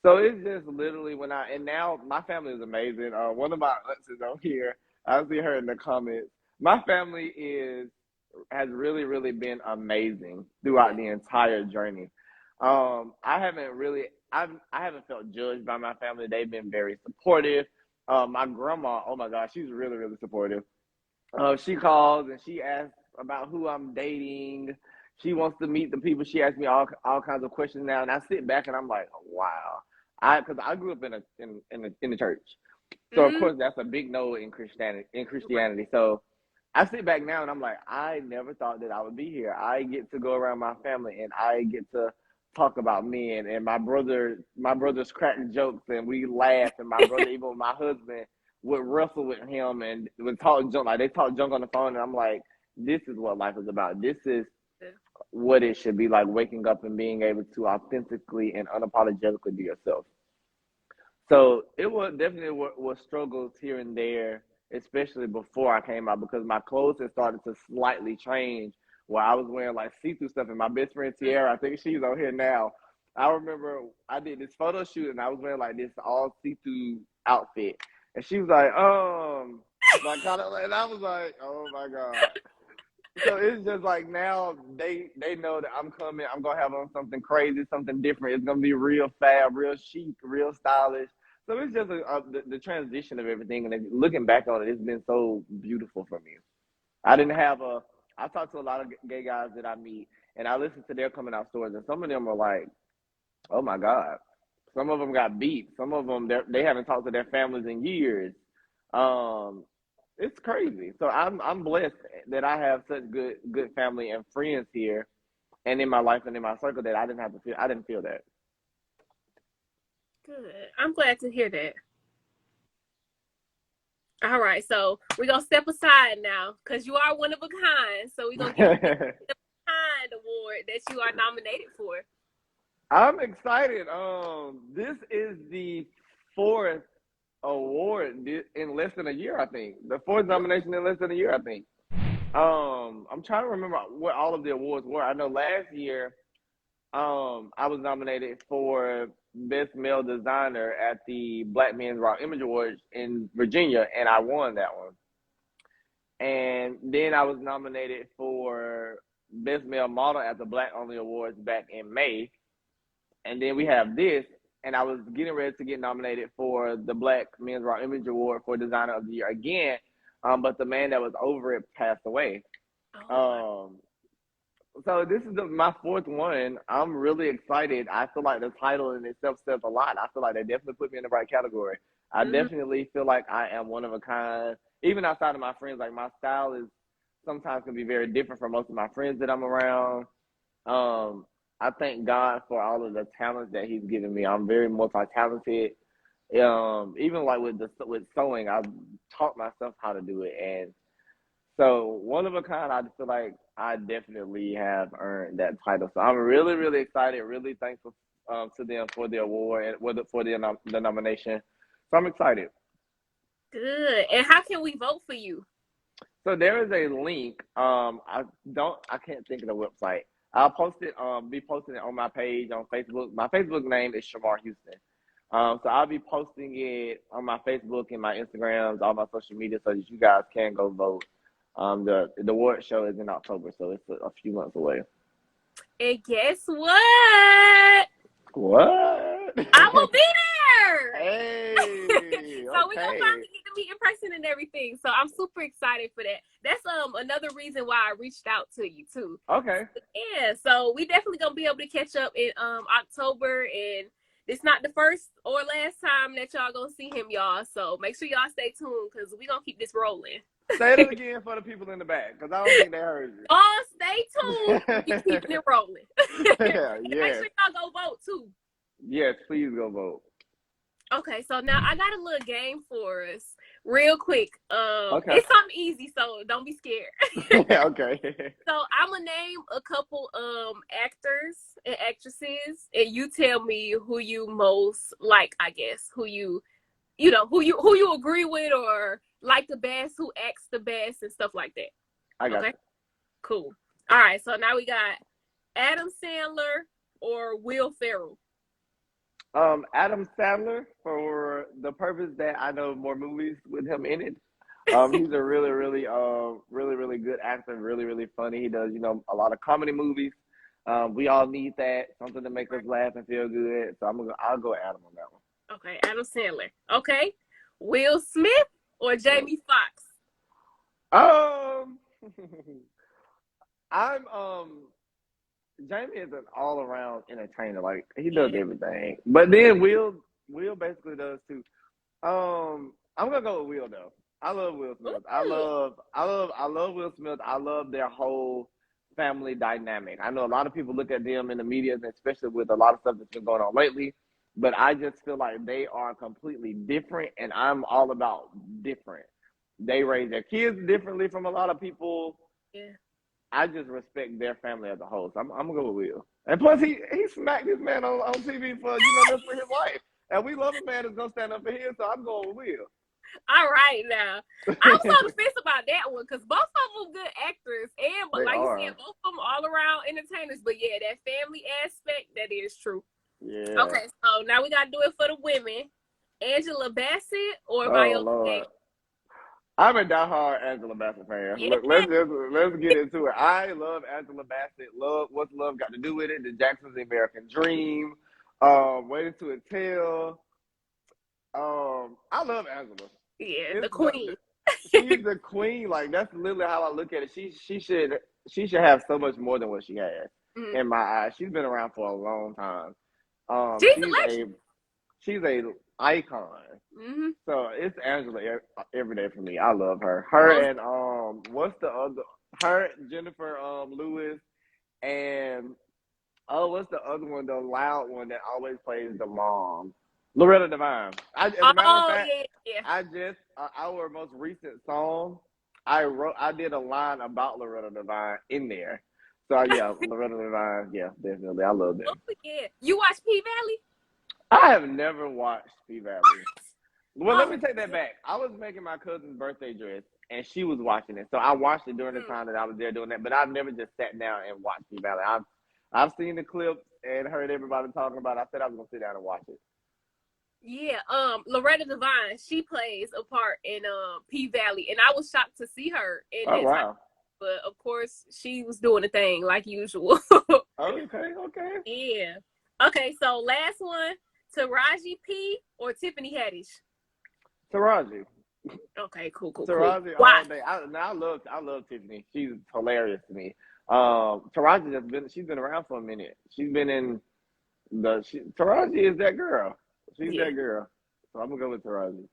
So it's just literally and now my family is amazing. One of my aunts is on here. I see her in the comments. My family has really, really been amazing throughout the entire journey. I haven't really, I haven't felt judged by my family. They've been very supportive. My grandma, oh my gosh, she's really, really supportive. She calls and she asks about who I'm dating. She wants to meet the people. She asks me all kinds of questions now, and I sit back and I'm like, wow. Because I grew up in the church, so of Mm-hmm. course that's a big no in Christianity. So I sit back now and I'm like, I never thought that I would be here. I get to go around my family and I get to talk about men and my brothers crack jokes and we laugh and my brother even with my husband would wrestle with him and would talk junk like they talk junk on the phone and I'm like, this is what life is about. This is what it should be like waking up and being able to authentically and unapologetically be yourself. So it was definitely was struggles here and there, especially before I came out because my clothes had started to slightly change. Where I was wearing like see-through stuff, and my best friend Tiara, I think she's on here now. I remember I did this photo shoot, and I was wearing like this all see-through outfit, and she was like kind of, and I was like, oh my god. So it's just like now they know that I'm coming. I'm gonna have on something crazy, something different. It's gonna be real fab, real chic, real stylish. So it's just the transition of everything, and looking back on it, it's been so beautiful for me. I didn't have a. I talk to a lot of gay guys that I meet, and I listen to their coming out stories, and some of them are like, "Oh my god." Some of them got beat. Some of them they haven't talked to their families in years. Um, it's crazy. So I'm blessed that I have such good family and friends here, and in my life and in my circle that I didn't feel that. Good. I'm glad to hear that. All right, so we're gonna step aside now because you are one of a kind. So we're gonna give you the kind award that you are nominated for. I'm excited. This is the fourth award in less than a year. I think the fourth nomination in less than a year. I think. I'm trying to remember what all of the awards were. I know last year, I was nominated for Best Male Designer at the Black Men's Rock Image Awards in Virginia, and I won that one. And then I was nominated for Best Male Model at the Black Only Awards back in May. And then we have this, and I was getting ready to get nominated for the Black Men's Rock Image Award for Designer of the Year again, but the man that was over it passed away. Oh. So this is my fourth one. I'm really excited. I feel like the title in itself says a lot. I feel like they definitely put me in the right category. I Hmm. definitely feel like I am one of a kind. Even outside of my friends, like my style is sometimes can be very different from most of my friends that I'm around. Um, I thank God for all of the talents that He's given me. I'm very multi-talented. Even like with sewing, I've taught myself how to do it, and so one of a kind. I feel like I definitely have earned that title. So I'm really, really excited. Really thankful to them for the award and for the nomination. So I'm excited. Good. And how can we vote for you? So there is a link. I can't think of the website. I'll post it. Be posting it on my page on Facebook. My Facebook name is Shamar Houston. So I'll be posting it on my Facebook and my Instagrams, all my social media, so that you guys can go vote. The award show is in October, so it's a few months away. And guess what? What? I will be there. Hey, So we're gonna okay, finally get to meet in person and everything. So I'm super excited for that. That's another reason why I reached out to you too. okay. Yeah, so we definitely gonna be able to catch up in October, and it's not the first or last time that y'all gonna see him, y'all. So make sure y'all stay tuned because we gonna keep this rolling. Say it again for the people in the back, because I don't think they heard Y'all stay tuned. We you. keeping it rolling. Yeah, And make yes, sure y'all go vote too. yes. Please go vote. Okay, so now I got a little game for us, real quick. Okay. It's something easy, so don't be scared. Okay. So I'm gonna name a couple actors and actresses, and you tell me who you most like. I guess who you agree with or like the best, who acts the best, and stuff like that. I got Okay, cool. All right, so now we got Adam Sandler or Will Ferrell. you. Adam Sandler, for the purpose that I know more movies with him in it. He's a really, really, really, really good actor. Really, really funny. He does, a lot of comedy movies. We all need that, something to make us laugh and feel good. So I'll go Adam on that one. Okay, Adam Sandler. Okay, Will Smith or Jamie Foxx. Um, I'm Jamie is an all around entertainer. Like he does Yeah. everything. But then Will basically does too. I'm gonna go with Will though. I love Will Smith. Ooh, I love Will Smith. I love their whole family dynamic. I know a lot of people look at them in the media, especially with a lot of stuff that's been going on lately. But I just feel like they are completely different, and I'm all about different. They raise their kids differently from a lot of people. yeah. I just respect their family as a whole. So I'm gonna go with Will. And plus, he smacked this man on TV for that's for his life. And we love a man that's gonna stand up for him. So I'm going with Will. All right, now I was on the fence about that one because both of them good actors, and but They like you said, are. both of them all around entertainers. But yeah, that family aspect that is true. Yeah. Okay, so now we gotta do it for the women. Angela Bassett or Oh Viola Lord. Davis? I'm a diehard Angela Bassett fan. Yeah. Look, let's get into it. I love Angela Bassett. Love what's love got to do with it? The Jackson's American Dream. Waiting to Tell. I love Angela. Yeah, the It's queen. she's the queen. Like that's literally how I look at it. She should have so much more than what she has Mhm. in my eyes. She's been around for a long time. She's a She's a legend. icon. Hmm. So it's Angela every day for me. I love her. Her and what's the other? Her Jennifer Lewis and what's the other one? The loud one that always plays the mom. Loretta Devine. As a matter of Oh fact, yeah, yeah. I just our most recent song. I did a line about Loretta Devine in there. So yeah, Loretta Devine. Yeah, definitely. I love Oh them. yeah. You watch P Valley? I have never watched P Valley. Well, let Oh me take that back. I was making my cousin's birthday dress, and she was watching it. So I watched it during the mm. time that I was there doing that. But I've never just sat down and watched P Valley. I've seen the clips and heard everybody talking about it. I said I was gonna sit down and watch it. Yeah. Loretta Devine, she plays a part in P Valley, and I was shocked to see her in Oh that time. wow. But of course, she was doing the thing like usual. Okay. Okay. Yeah. Okay. So last one, Taraji P or Tiffany Haddish. Taraji. Okay. Cool. Cool. Cool. Taraji Why? all day. I love Tiffany. She's hilarious to me. Taraji she's been around for a minute. She's been in Taraji is that girl. She's Yeah. that girl. So I'm gonna go with Taraji.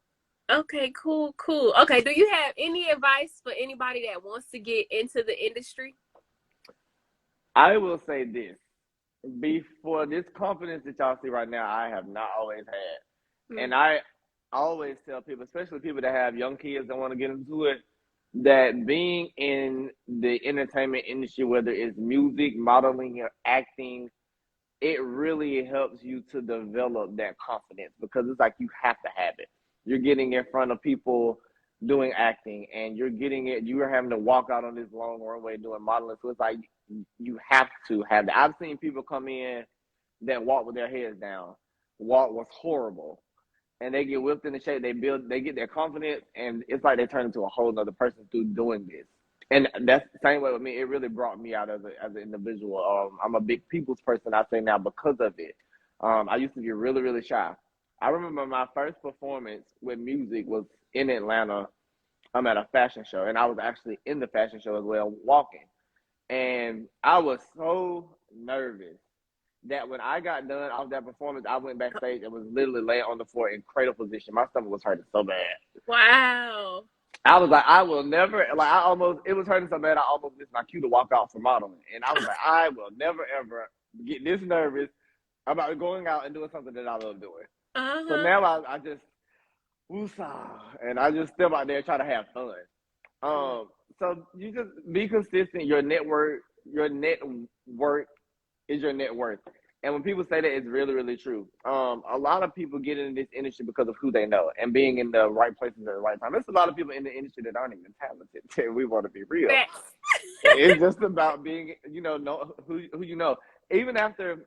Okay, cool, cool. Okay, do you have any advice for anybody that wants to get into the industry? I will say this. Before this confidence that y'all see right now, I have not always had. Mm. And I always tell people, especially people that have young kids that want to get into it, that being in the entertainment industry, whether it's music, modeling, or acting, it really helps you to develop that confidence because it's like you have to have it. You're getting in front of people doing acting and you're having to walk out on this long runway doing modeling. So it's like you have to have that. I've seen people come in that walk with their heads down. Walk was horrible. And they get whipped into shape, they get their confidence, and it's like they turn into a whole other person through doing this. And that's the same way with me. It really brought me out as an individual. I'm a big people's person, I say now, because of it. I used to be really, really shy. I remember my first performance with music was in Atlanta. I'm at a fashion show, and I was actually in the fashion show as well, walking. And I was so nervous that when I got done off that performance, I went backstage and was literally laying on the floor in cradle position. My stomach was hurting so bad. Wow. I was like, I will never, like, it was hurting so bad, I almost missed my cue to walk out for modeling. And I was like, I will never, ever get this nervous about going out and doing something that I love doing. So Uh-huh. now I just, woosah, and I just step out there and try to have fun. So you just be consistent. Your network is your net worth. And when people say that, it's really, really true. A lot of people get into this industry because of who they know and being in the right places at the right time. There's a lot of people in the industry that aren't even talented. We want to be real. Facts. It's just about being, know who you know. Even after,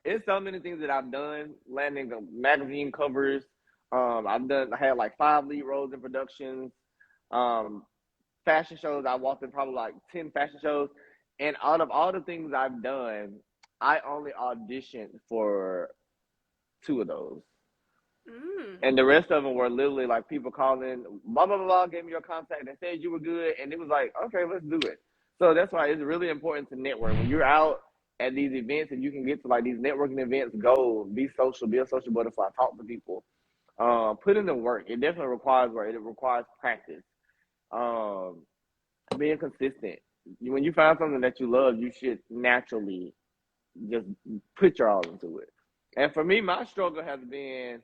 it's so many things that I've done, landing the magazine covers. I had like 5 lead roles in productions. Um, Fashion shows. I walked in probably like 10 fashion shows. And out of all the things I've done, I only auditioned for 2 of those. Mm. And the rest of them were literally like people calling, blah, blah, blah, blah, gave me your contact. They said you were good. And it was like, okay, let's do it. So that's why it's really important to network. When you're out at these events and you can get to like these networking events, go be social, be a social butterfly, talk to people, put in the work. It definitely requires work. It requires practice. Um, Being consistent. When you find something that you love, you should naturally just put your all into it. And for me, my struggle has been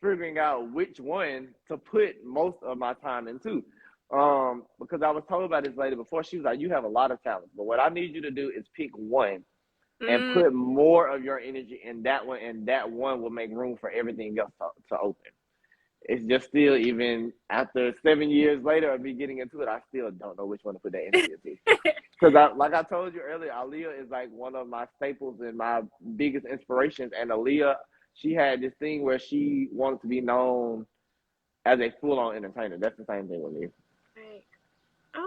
figuring out which one to put most of my time into. Because I was told by this lady before, she was like, "You have a lot of talent, but what I need you to do is pick one and Mm. put more of your energy in that one, and that one will make room for everything else to open." It's just still, even after 7 years later of me getting into it, I still don't know which one to put that energy into. Because like I told you earlier, Aaliyah is like one of my staples and my biggest inspirations. And Aaliyah, she had this thing where she wanted to be known as a full-on entertainer. That's the same thing with me. Right.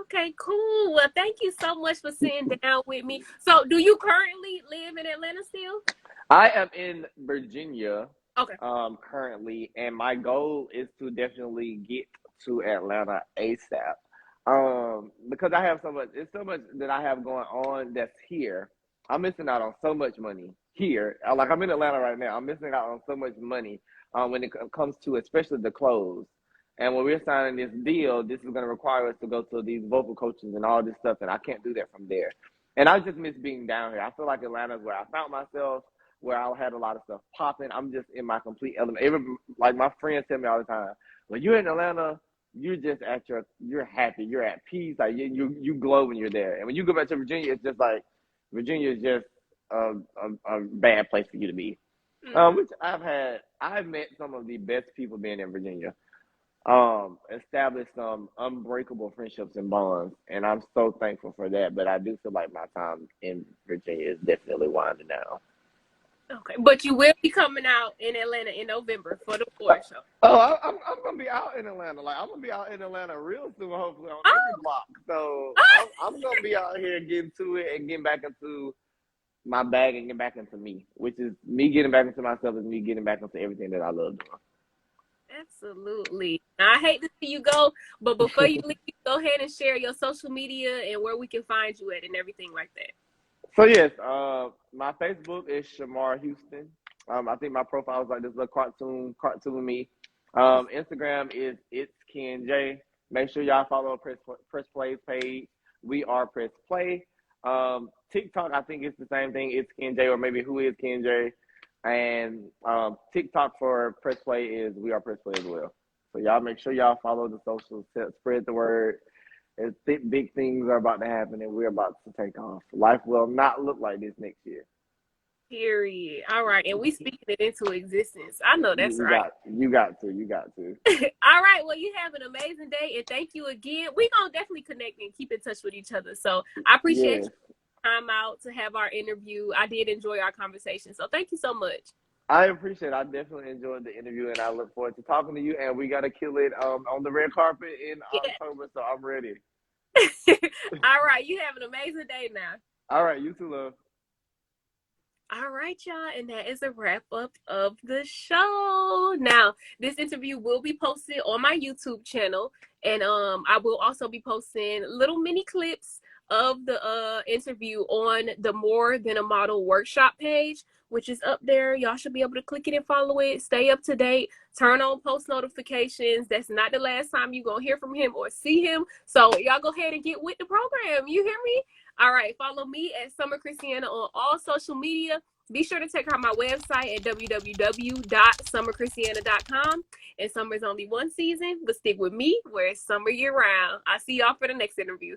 Okay, cool. Well, thank you so much for sitting down with me. So, do you currently live in Atlanta still? I am in Virginia Okay. currently, and my goal is to definitely get to Atlanta ASAP. Because I have it's so much that I have going on that's here. I'm missing out on so much money here. Like, I'm in Atlanta right now. I'm missing out on so much money when it comes to especially the clothes. And when we're signing this deal, this is going to require us to go to these vocal coaches and all this stuff, and I can't do that from there. And I just miss being down here. I feel like Atlanta is where I found myself, where I had a lot of stuff popping. I'm just in my complete element. Like my friends tell me all the time, when you're in Atlanta, you're just you're happy, you're at peace, like you glow when you're there. And when you go back to Virginia, it's just like Virginia is just a bad place for you to be. Mm. Which I've met some of the best people being in Virginia. Established some unbreakable friendships and bonds, and I'm so thankful for that. But I do feel like my time in Virginia is definitely winding down. Okay, but you will be coming out in Atlanta in November for the award show. Oh, I'm gonna be out in Atlanta. Like, I'm gonna be out in Atlanta real soon, hopefully on every Oh, block. So oh, I'm gonna be out here getting to it and getting back into my bag and getting back into me, which is me getting back into myself, is me getting back into everything that I love doing. Absolutely. Now, I hate to see you go, but before you leave, go ahead and share your social media and where we can find you at and everything like that. So yes, my Facebook is Shamar Houston. I think my profile is like this little cartoon me. Instagram is it's Ken J. Make sure y'all follow Press Play's page. We are Press Play. TikTok, I think it's the same thing. It's Ken J, or maybe Who is Ken J. And TikTok for Press Play is We Are Press Play as well. So y'all make sure y'all follow the socials, spread the word. Big things are about to happen, and we're about to take off. Life will not look like this next year. Period. All right, and we speaking it into existence. I know that's right. You got to. All right, well, you have an amazing day, and thank you again. We're going to definitely connect and keep in touch with each other. So I appreciate you time out to have our interview. I did enjoy our conversation, so thank you so much. I appreciate it. I definitely enjoyed the interview, and I look forward to talking to you. And we got to kill it on the red carpet in October, so I'm ready. All right, you have an amazing day now. All right, you too, love. All right, y'all, and that is a wrap up of the show. Now, this interview will be posted on my YouTube channel, and I will also be posting little mini clips of the interview on the More Than a Model workshop page, which is up there. Y'all should be able to click it and follow it. Stay up to date. Turn on post notifications. That's not the last time you're going to hear from him or see him. So y'all go ahead and get with the program. You hear me? All right. Follow me at Summer Chrissiana on all social media. Be sure to check out my website at www.summerchristiana.com. And summer is only one season, but stick with me where it's summer year round. I'll see y'all for the next interview.